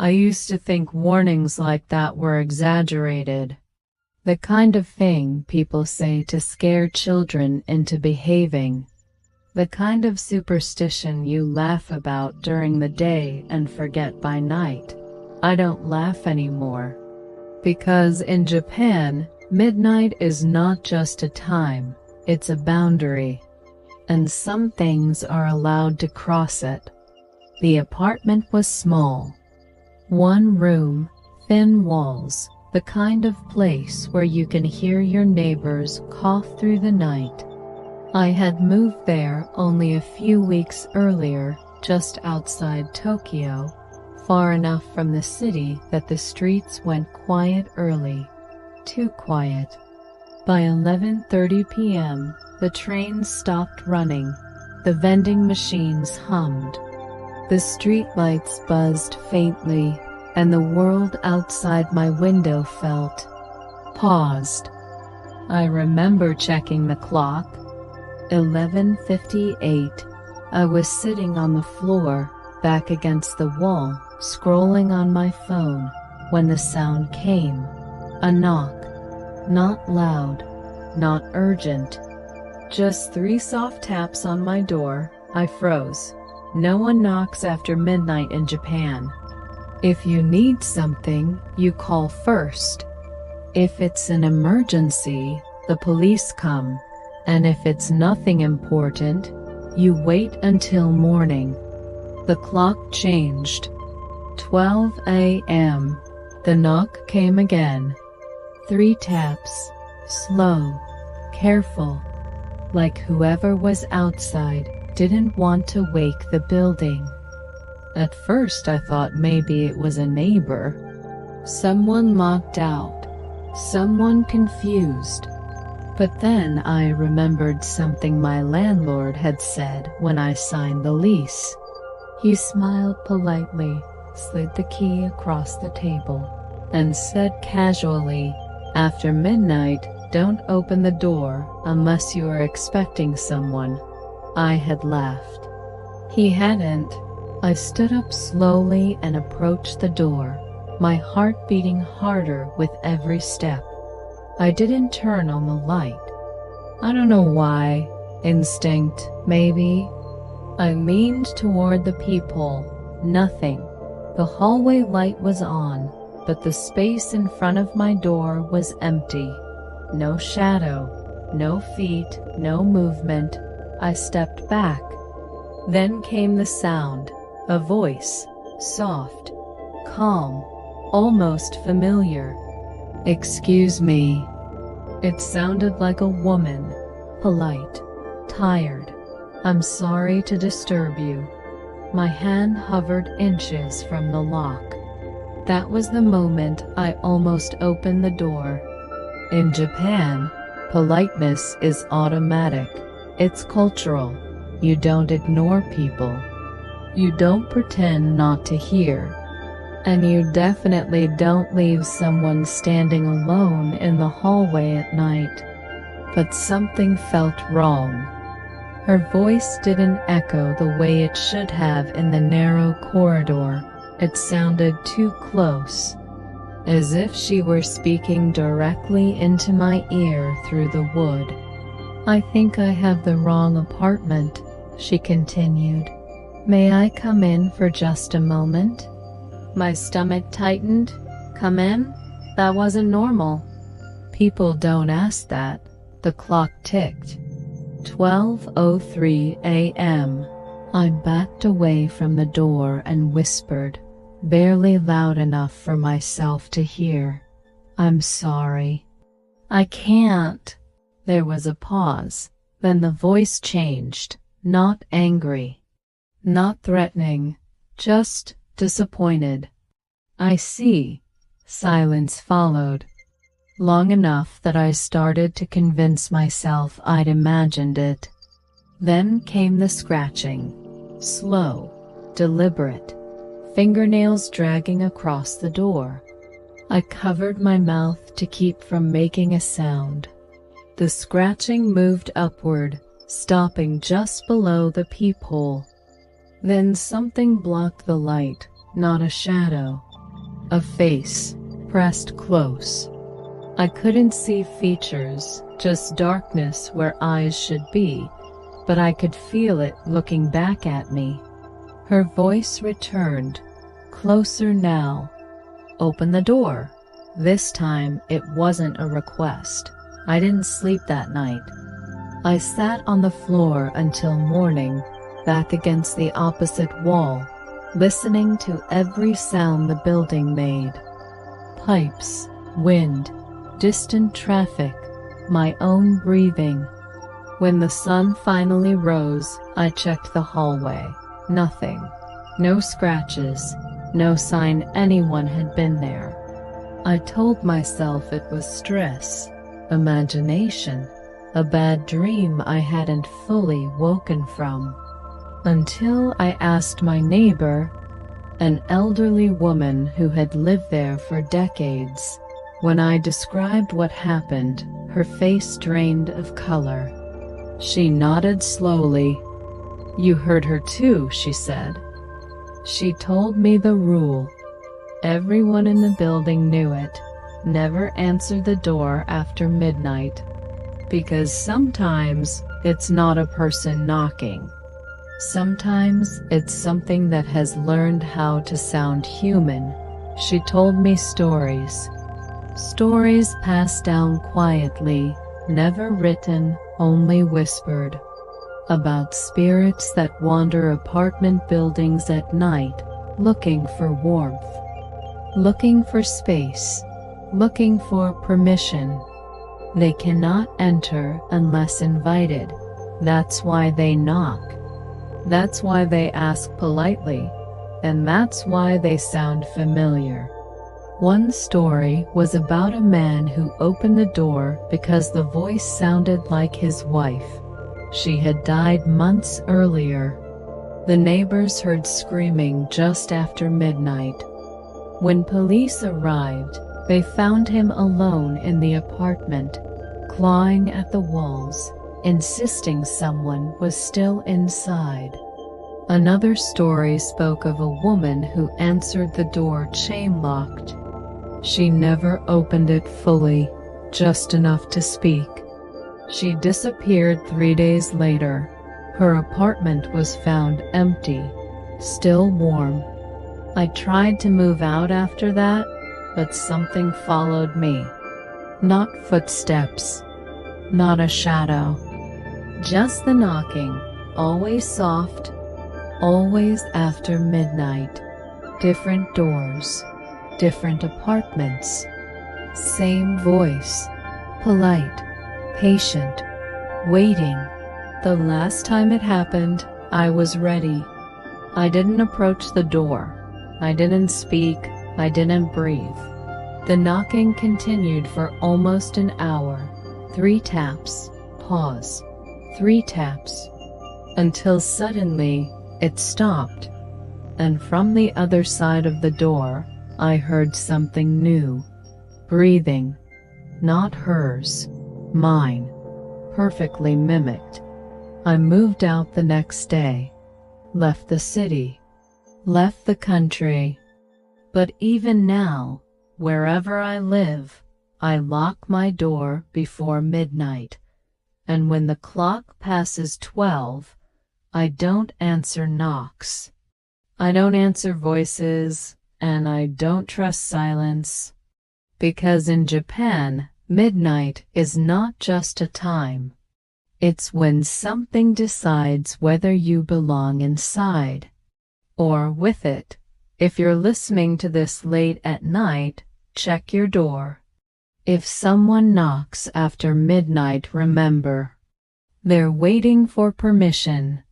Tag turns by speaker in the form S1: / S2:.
S1: I used to think warnings like that were exaggerated. The kind of thing people say to scare children into behaving. The kind of superstition you laugh about during the day and forget by night. I don't laugh anymore. Because in Japan, midnight is not just a time, it's a boundary. And some things are allowed to cross it. The apartment was small. One room, thin walls, the kind of place where you can hear your neighbors cough through the night. I had moved there only a few weeks earlier, just outside Tokyo, far enough from the city that the streets went quiet early. Too quiet. By 11:30 p.m., the trains stopped running. The vending machines hummed. The streetlights buzzed faintly, and the world outside my window felt paused. I remember checking the clock. 11:58. I was sitting on the floor, back against the wall, scrolling on my phone, when the sound came. A knock. Not loud, not urgent. Just 3 soft taps on my door. I froze. No one knocks after midnight in Japan. If you need something, you call first. If it's an emergency, the police come. And if it's nothing important, you wait until morning. The clock changed. 12 a.m. The knock came again. 3 taps. Slow. Careful. Like whoever was outside didn't want to wake the building. At first I thought maybe it was a neighbor. Someone locked out. Someone confused. But then I remembered something my landlord had said when I signed the lease. He smiled politely, slid the key across the table, and said casually, "After midnight, don't open the door unless you are expecting someone." I had laughed. He hadn't. I stood up slowly and approached the door, my heart beating harder with every step. I didn't turn on the light. I don't know why. Instinct, maybe. I leaned toward the peephole. Nothing. The hallway light was on, but the space in front of my door was empty. No shadow, no feet, no movement. I stepped back. Then came the sound, a voice, soft, calm, almost familiar. "Excuse me." It sounded like a woman, polite, tired. "I'm sorry to disturb you." My hand hovered inches from the lock. That was the moment I almost opened the door. In Japan, politeness is automatic. It's cultural. You don't ignore people. You don't pretend not to hear. And you definitely don't leave someone standing alone in the hallway at night. But something felt wrong. Her voice didn't echo the way it should have in the narrow corridor. It sounded too close, as if she were speaking directly into my ear through the wood. "I think I have the wrong apartment," she continued. "May I come in for just a moment?" My stomach tightened. Come in? That wasn't normal. People don't ask that. The clock ticked. 12:03 a.m. I backed away from the door and whispered, barely loud enough for myself to hear, "I'm sorry." "I can't." There was a pause. Then the voice changed. Not angry. Not threatening. Just disappointed. "I see." Silence followed. Long enough that I started to convince myself I'd imagined it. Then came the scratching. Slow, deliberate, fingernails dragging across the door. I covered my mouth to keep from making a sound. The scratching moved upward, stopping just below the peephole. Then something blocked the light, not a shadow, A face, pressed close. I couldn't see features, just darkness where eyes should be, but I could feel it looking back at me. Her voice returned, closer now. Open the door. This time it wasn't a request. I didn't sleep that night. I sat on the floor until morning, back against the opposite wall, listening to every sound the building made. Pipes, wind, distant traffic, my own breathing. When the sun finally rose, I checked the hallway. Nothing. No scratches. No sign anyone had been there. I told myself it was stress, imagination, a bad dream I hadn't fully woken from. Until I asked my neighbor, an elderly woman who had lived there for decades. When I described what happened, her face drained of color. She nodded slowly. "You heard her too," she said. She told me the rule. Everyone in the building knew it. Never answer the door after midnight. Because sometimes it's not a person knocking. Sometimes it's something that has learned how to sound human. She told me stories. Stories passed down quietly, never written, only whispered. About spirits that wander apartment buildings at night, looking for warmth, looking for space, looking for permission. They cannot enter unless invited. That's why they knock. That's why they ask politely. And that's why they sound familiar. One story was about a man who opened the door because the voice sounded like his wife. She had died months earlier. The neighbors heard screaming just after midnight. When police arrived, they found him alone in the apartment, clawing at the walls, insisting someone was still inside. Another story spoke of a woman who answered the door chain-locked. She never opened it fully, just enough to speak. She disappeared 3 days later. Her apartment was found empty, still warm. I tried to move out after that, but something followed me. Not footsteps, not a shadow. Just the knocking, always soft, always after midnight. Different doors, different apartments. Same voice, polite, patient, waiting. The last time it happened, I was ready. I didn't approach the door. I didn't speak. I didn't breathe. The knocking continued for almost an hour. 3 taps, pause, 3 taps, until suddenly it stopped. And from the other side of the door, I heard something new. Breathing. Not hers. Mine. Perfectly mimicked. I moved out the next day. Left the city. Left the country. But even now, wherever I live, I lock my door before midnight. And when the clock passes 12, I don't answer knocks. I don't answer voices, and I don't trust silence. Because in Japan, midnight is not just a time. It's when something decides whether you belong inside or with it. If you're listening to this late at night, check your door. If someone knocks after midnight, remember, they're waiting for permission.